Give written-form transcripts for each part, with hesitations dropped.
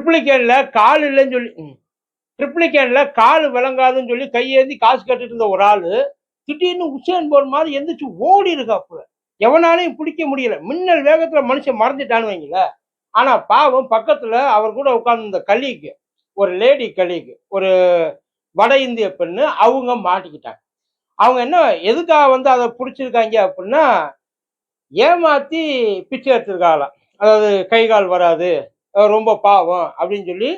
ட்ரிப்ளிகேன்ல கால் இல்லைன்னு சொல்லி ட்ரிப்ளிகேன்ல கால் விளங்காதுன்னு சொல்லி கையேந்தி காசு கேட்டுட்டு இருந்த ஒரு ஆளு திடீர்னு உசேன் போல் மாதிரி எந்திரிச்சு ஓடி இருக்காப்புல. எவனாலையும் பிடிக்க முடியல. மின்னல் வேகத்துல மனுஷன் மறைஞ்சிட்டான்னு வைங்களேன். ஆனா பாவம் பக்கத்துல அவர் கூட உட்கார்ந்து இந்த கலீக், ஒரு லேடி கலீக், ஒரு வட இந்திய பெண்ணு, அவங்க மாட்டிக்கிட்டாங்க. அவங்க என்ன எதுக்காக வந்து அதை பிடிச்சிருக்காங்க அப்படின்னா, ஏமாத்தி பிச்சை எடுத்திருக்காங்களாம். அதாவது கை கால் வராது, ரொம்ப பாவம் அப்படின்னு சொல்லி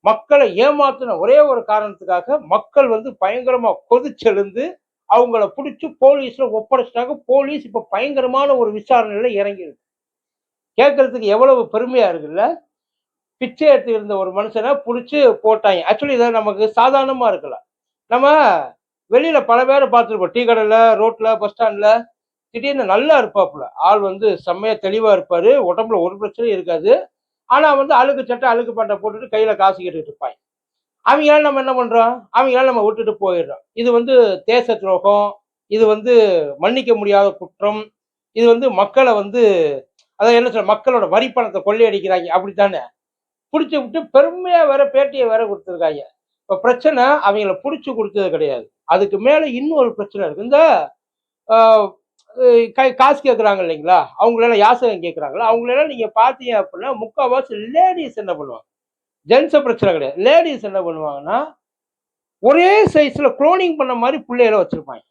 மக்களை ஏமாத்தின ஒரே ஒரு காரணத்துக்காக மக்கள் வந்து பயங்கரமா கொதிச்செழுந்து அவங்கள பிடிச்சி போலீஸ்ல ஒப்படைச்சிட்டாங்க. போலீஸ் இப்ப பயங்கரமான ஒரு விசாரணையில இறங்கி இருக்கு. கேட்கறதுக்கு எவ்வளவு பெருமையா இருக்குல்ல. பிச்சை எடுத்து இருந்த ஒரு மனுஷனை பிடிச்சி போட்டாங்க. ஆக்சுவலி இதை நமக்கு சாதாரணமா இருக்கலாம். நம்ம வெளியில பல பேரை பார்த்துருப்போம். டீ கடையில, ரோட்ல, பஸ் ஸ்டாண்ட்ல திடீர்னு நல்லா இருப்பாப்புல. ஆள் வந்து செம்மையா தெளிவா இருப்பாரு. உடம்புல ஒரு பிரச்சனையும் இருக்காது. ஆனா வந்து அழுக்கு சட்டை, அழுக்கு பட்டை போட்டுட்டு கையில காசு கேட்டுட்டு இருப்பாங்க. அவங்களால நம்ம என்ன பண்றோம்? அவங்களால நம்ம விட்டுட்டு போயிடுறோம். இது வந்து தேச துரோகம். இது வந்து மன்னிக்க முடியாத குற்றம். இது வந்து மக்களை வந்து அதான் என்ன சொல்ற மக்களோட வரி பணத்தை கொள்ளையடிக்கிறாங்க அப்படித்தானே? புடிச்சு விட்டு பெருமையா வேற பேட்டியை வேற கொடுத்துருக்காங்க. இப்ப பிரச்சனை அவங்கள புடிச்சு கொடுத்தது கிடையாது. அதுக்கு மேல இன்னொரு பிரச்சனை இருக்கு. இந்த ஆஹ், காசு கேட்கறாங்க இல்லைங்களா? அவங்களெல்லாம் யாசகம் கேட்கறாங்களா? அவங்களெல்லாம் நீங்க பாத்தீங்க அப்படின்னா முக்கால்வாசி லேடிஸ் என்ன பண்ணுவாங்க? ஜென்ஸ பிரச்சனை கிடையாது. லேடிஸ் என்ன பண்ணுவாங்கன்னா, ஒரே சைஸ்ல குளோனிங் பண்ண மாதிரி பிள்ளைகளை வச்சிருப்பாங்க.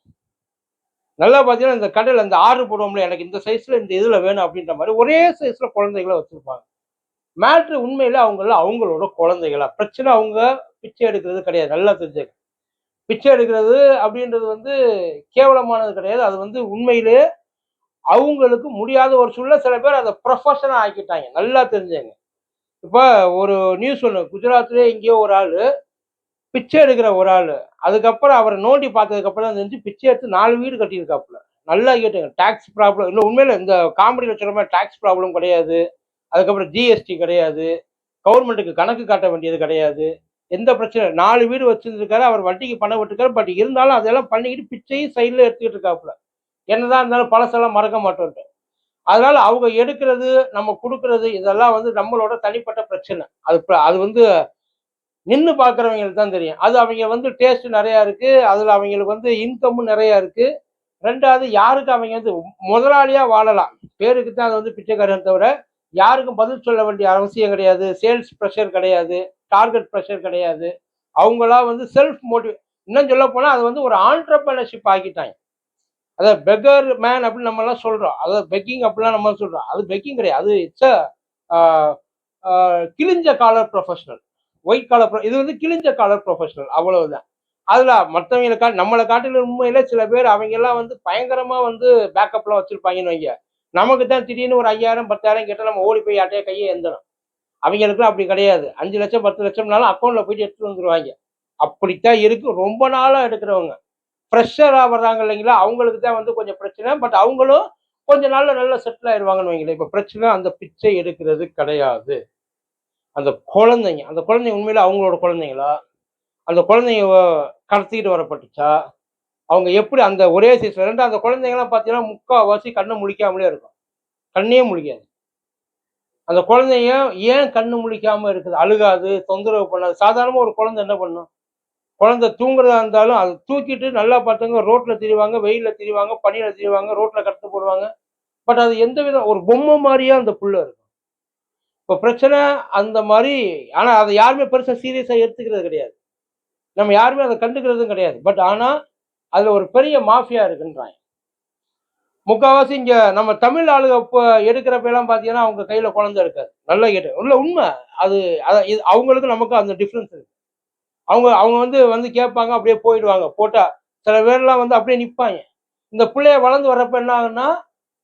நல்லா பார்த்தீங்கன்னா, இந்த கடையில இந்த ஆர்டர் போடுவோம்ல, எனக்கு இந்த சைஸ்ல இந்த இதுல வேணும் அப்படின்ற மாதிரி ஒரே சைஸ்ல குழந்தைகளை வச்சிருப்பாங்க. மேட்ரு உண்மையில அவங்களோட குழந்தைகளா? பிரச்சனை அவங்க பிச்சை எடுக்கிறது கிடையாது. நல்லா தெரிஞ்சுக்க. பிச்சை எடுக்கிறது அப்படின்றது வந்து கேவலமானது கிடையாது. அது வந்து உண்மையிலே அவங்களுக்கு முடியாத ஒரு சூழ்நிலை. சில பேர் அதை ப்ரொஃபஷனா ஆக்கிட்டாங்க. நல்லா தெரிஞ்சுங்க. இப்ப ஒரு நியூஸ் ஒண்ணு குஜராத்லயே எங்கேயோ ஒரு ஆளு பிச்சை எடுக்கிற ஒரு ஆளு. அதுக்கப்புறம் அவரை நோண்டி பார்த்ததுக்கு அப்புறம் தான் தெரிஞ்சு பிச்சை எடுத்து 4 வீடு கட்டியிருக்காப்புல. நல்லா கேட்டுங்க. டாக்ஸ் ப்ராப்ளம் இல்ல உண்மையில இந்த காமெடியில சொல்ற மாதிரி டாக்ஸ் ப்ராப்ளம் கிடையாது. அதுக்கப்புறம் ஜிஎஸ்டி கிடையாது. கவர்மெண்ட்டுக்கு கணக்கு காட்ட வேண்டியது கிடையாது. எந்த பிரச்சனை 4 வீடு வச்சிருந்திருக்காரு. அவர் வட்டிக்கு பணம் விட்டுருக்காரு. பட் இருந்தாலும் அதெல்லாம் பண்ணிக்கிட்டு பிச்சையும் சைடுல எடுத்துக்கிட்டு இருக்காப்புல. என்னதான் இருந்தாலும் பழசெல்லாம் மறக்க மாட்டோம்ட்டு. அதனால அவங்க எடுக்கிறது, நம்ம கொடுக்கறது இதெல்லாம் வந்து நம்மளோட தனிப்பட்ட பிரச்சனை. அது வந்து நின்னு பார்க்குறவங்களுக்கு தான் தெரியும். அது அவங்க வந்து டேஸ்ட் நெறையா இருக்கு. அதுல அவங்களுக்கு வந்து இன்கமும் நெறையா இருக்கு. 2வது யாருக்கு அவங்க வந்து முதலாளியா வாழலாம். பேருக்கு தான் அது வந்து பிச்சைக்காரன் தவிர, யாருக்கும் பதில் சொல்ல வேண்டிய அவசியம் கிடையாது. சேல்ஸ் பிரஷர் கிடையாது. டார்கெட் பிரஷர் கிடையாது. அவங்களா வந்து செல்ஃப் மோட்டிவ் இன்னும் சொல்லப்போனா அது வந்து ஒரு ஆன்டர்பிரினர்ஷிப் ஆக்கிட்டாங்க. அதாவது பெக்கர் மேன் அப்படின்னு நம்மலாம் சொல்றோம். அதாவது பெக்கிங் அப்படிலாம் நம்ம சொல்றோம். அது பெக்கிங் கிடையாது. அது இட்ஸ் அ அ கிழிஞ்ச காலர் ப்ரொஃபஷனல். ஒயிட் காலர் இது வந்து கிழிஞ்ச காலர் ப்ரொஃபஷனல் அவ்வளவுதான். அதுல மற்றவங்களை நம்மளை காட்டில உண்மையில சில பேர் அவங்க எல்லாம் வந்து பயங்கரமா வந்து பேக்கப்லாம் வச்சிருப்பாங்கன்னு வைங்க. நமக்கு தான் திடீர்னு ஒரு 5000 10,000 கேட்டா நம்ம ஓடி போய் யார்ட்டையா கையை எந்தணும். அவங்களுக்குலாம் அப்படி கிடையாது. 5,00,000 10,00,000னாலும் அக்கௌண்ட்ல போயிட்டு எடுத்துட்டு வந்துருவாங்க. அப்படித்தான் இருக்கு ரொம்ப நாளா எடுக்கிறவங்க. ஃப்ரெஷரா வர்றாங்க இல்லைங்களா? அவங்களுக்கு தான் வந்து கொஞ்சம் பிரச்சனை. பட் அவங்களும் கொஞ்ச நாள்ல நல்லா செட்டில் ஆயிருவாங்கன்னு வைங்களேன். இப்ப பிரச்சனை அந்த பிச்சை எடுக்கிறது கிடையாது. அந்த குழந்தைங்க உண்மையில அவங்களோட குழந்தைங்களா? அந்த குழந்தைங்க கடத்திக்கிட்டு வரப்பட்டுச்சா? அவங்க எப்படி அந்த ஒரே சைஸ்ல 2 அந்த குழந்தைங்கலாம் பார்த்தீங்கன்னா, முக்காவாசி கண்ண முழிக்காமலே இருக்கும். கண்ணே முழிக்காது. அந்த குழந்தைங்க ஏன் கண்ணு முழிக்காம இருக்குது? அழுகாது, தொந்தரவு பண்ணாது. சாதாரணமா ஒரு குழந்தை என்ன பண்ணும்? குழந்தை தூங்குறதா இருந்தாலும், அத தூக்கிட்டு நல்லா பார்த்தவங்க ரோட்ல திரிவாங்க, வெயில்ல திரிவாங்க, பனியில திரிவாங்க, ரோட்ல கடந்து போடுவாங்க. பட் அது எந்த விதம் ஒரு பொம்மை மாரியே அந்த புள்ள இருக்கும். இப்ப பிரச்சனை அந்த மாரி ஆனா அத யாருமே பெருசா சீரியஸா எடுத்துக்கிறது கிடையாது. நம்ம யாருமே அத கண்டுக்கிறதும் கிடையாது. பட் ஆனா, அதுல ஒரு பெரிய மாஃபியா இருக்குன்றாங்க. முக்காவாசி இங்க நம்ம தமிழ் ஆளுக இப்ப எடுக்கிறப்பலாம் பார்த்தீங்கன்னா, அவங்க கையில குழந்தை இருக்காது. நல்லா கேட்டு இல்ல உண்ம. அது இது அவங்களுக்கும் நமக்கும் அந்த டிஃபரன்ஸ் இருக்கு. அவங்க அவங்க வந்து கேட்பாங்க, அப்படியே போயிடுவாங்க. போட்டா சில பேர்லாம் வந்து அப்படியே நிப்பாய்ங்க. இந்த புள்ளைய வளர்ந்து வர்றப்ப என்ன ஆகும்னா,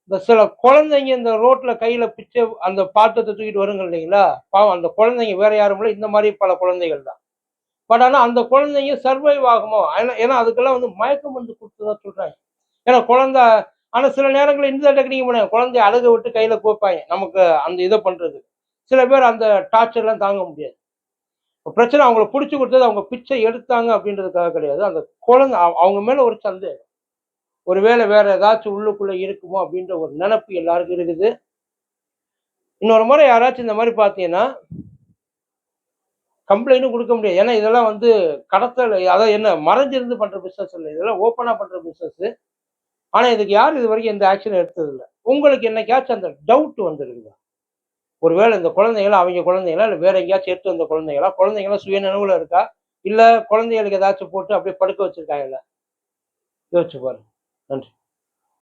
இந்த சில குழந்தைங்க இந்த ரோட்ல கையில பிச்சை அந்த பாத்திரத்த தூக்கிட்டு வருங்க இல்லைங்களா? பாவம் அந்த குழந்தைங்க வேற யாரும் இல்ல. இந்த மாரி பல குழந்தைகள் தான். பட் ஆனா அந்த குழந்தைங்க சர்வைவ் ஆகுமோ? ஏன்னா ஏன்னா அதுக்கெல்லாம் வந்து மயக்க மருந்து குடுத்ததா சொல்றாங்க. ஏன்னா குழந்தை ஆனா சில நேரங்கள்ல இந்த டெக்னிக் பண்ணுவாங்க. குழந்தைய அழுக விட்டு கையில கோப்பாய்ங்க. நமக்கு அந்த இத பண்றதுக்கு. சில பேர் அந்த டார்ச்சர்லாம் தாங்க முடியாது. இப்ப பிரச்சனை அவங்கள புடிச்சு குடுத்தது அவங்க பிச்சை எடுத்தாங்க அப்படின்றதுக்காக கிடையாது. அந்த குழந்தை அவங்க மேல ஒரு சந்தேகம். ஒருவேளை வேற ஏதாச்சும் உள்ளுக்குள்ள இருக்குமோ அப்படின்ற ஒரு நெனப்பு எல்லாருக்கும் இருக்குது. இன்னொரு முறை யாராச்சும் இந்த மாரி பார்த்தீங்கன்னா, கம்ப்ளைண்ட்டும் கொடுக்க முடியாது. ஏன்னா இதெல்லாம் வந்து கடத்தல், அதாவது என்ன மறைஞ்சிருந்து பண்ற பிசினஸ் இல்லை, இதெல்லாம் ஓப்பனா பண்ற பிசினஸ். ஆனா இதுக்கு யாரும் இது வரைக்கும் எந்த ஆக்ஷனும் எடுத்தது இல்ல. உங்களுக்கு என்னைக்காச்சும் அந்த டவுட் வந்திருக்குதா? ஒருவேளை இந்த குழந்தைகளா அவங்க குழந்தைகளா, இல்ல வேற எங்கேயாச்சும் எடுத்து வந்த குழந்தைகளா? குழந்தைங்கலாம் சுயநினைவுல இருக்கா? இல்ல குழந்தைகளுக்கு ஏதாச்சும் போட்டு அப்படியே படுக்க வச்சிருக்காங்கல்ல? யோசிச்சு பாருங்க. நன்றி.